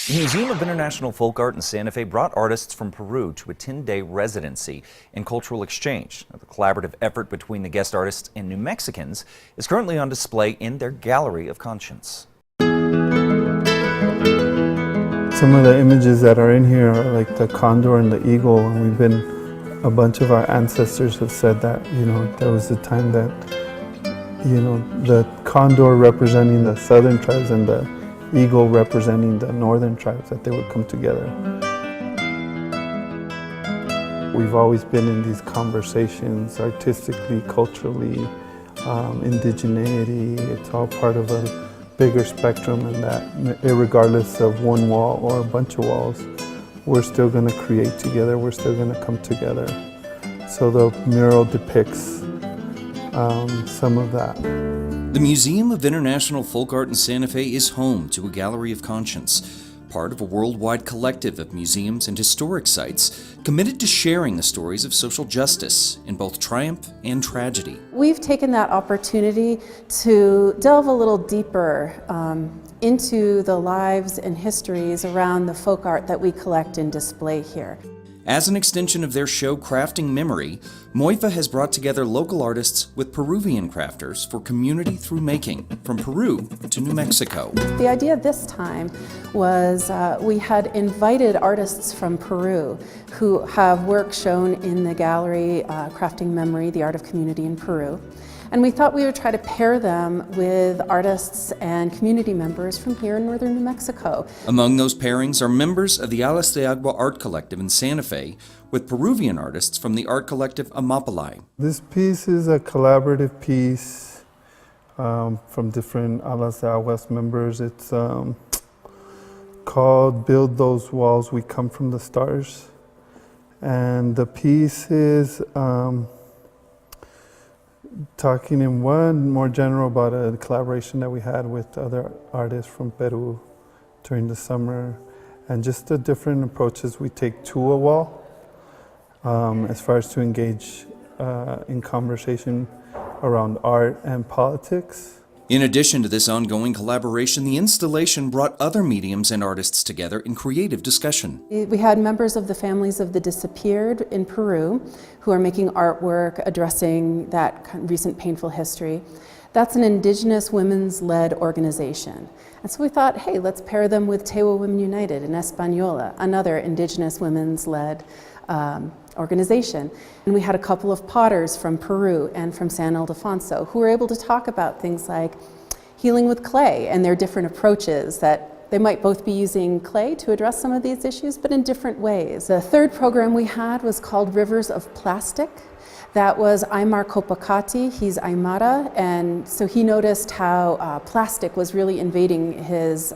The Museum of International Folk Art in Santa Fe brought artists from Peru to a 10-day residency and cultural exchange. The collaborative effort between the guest artists and New Mexicans is currently on display in their Gallery of Conscience. Some of the images that are in here are like the condor and the eagle, and a bunch of our ancestors have said that, there was a time that, the condor representing the southern tribes and the eagle representing the northern tribes, that they would come together. We've always been in these conversations artistically, culturally, indigeneity. It's all part of a bigger spectrum, and that regardless of one wall or a bunch of walls, we're still going to create together, we're still going to come together. So the mural depicts some of that. The Museum of International Folk Art in Santa Fe is home to a Gallery of Conscience, part of a worldwide collective of museums and historic sites committed to sharing the stories of social justice in both triumph and tragedy. We've taken that opportunity to delve a little deeper into the lives and histories around the folk art that we collect and display here. As an extension of their show Crafting Memory, MOIFA has brought together local artists with Peruvian crafters for community through making, from Peru to New Mexico. The idea this time was we had invited artists from Peru who have work shown in the gallery Crafting Memory, the Art of Community in Peru. And we thought we would try to pair them with artists and community members from here in northern New Mexico. Among those pairings are members of the Alas de Agua Art Collective in Santa Fe, with Peruvian artists from the art collective Amapalai. This piece is a collaborative piece from different Alas de Aguas members. It's called Build Those Walls, We Come From the Stars. And the piece is talking in one more general about a collaboration that we had with other artists from Peru during the summer, and just the different approaches we take to a wall as far as to engage in conversation around art and politics. In addition to this ongoing collaboration, the installation brought other mediums and artists together in creative discussion. We had members of the families of the disappeared in Peru who are making artwork addressing that recent painful history. That's an indigenous women's-led organization. And so we thought, hey, let's pair them with Tewa Women United in Española, another indigenous women's-led organization. And we had a couple of potters from Peru and from San Ildefonso who were able to talk about things like healing with clay and their different approaches, that they might both be using clay to address some of these issues, but in different ways. The third program we had was called Rivers of Plastic. That was Aymar Copacati. He's Aymara, and so he noticed how plastic was really invading his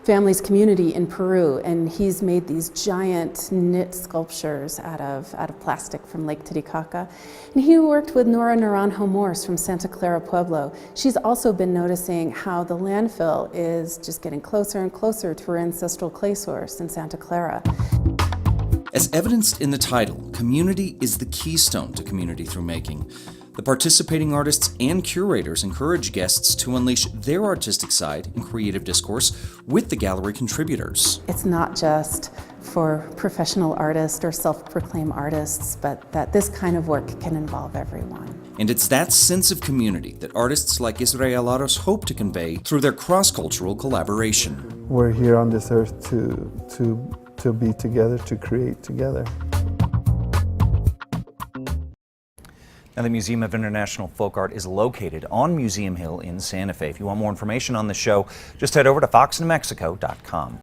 family's community in Peru, and he's made these giant knit sculptures out of plastic from Lake Titicaca. And he worked with Nora Naranjo Morse from Santa Clara Pueblo. She's also been noticing how the landfill is just getting closer and closer to her ancestral clay source in Santa Clara. As evidenced in the title, community is the keystone to community through making. The participating artists and curators encourage guests to unleash their artistic side in creative discourse with the gallery contributors. It's not just for professional artists or self-proclaimed artists, but that this kind of work can involve everyone. And it's that sense of community that artists like Israel Aros hope to convey through their cross-cultural collaboration. We're here on this earth to be together, to create together. Now, the Museum of International Folk Art is located on Museum Hill in Santa Fe. If you want more information on the show, just head over to foxnewmexico.com.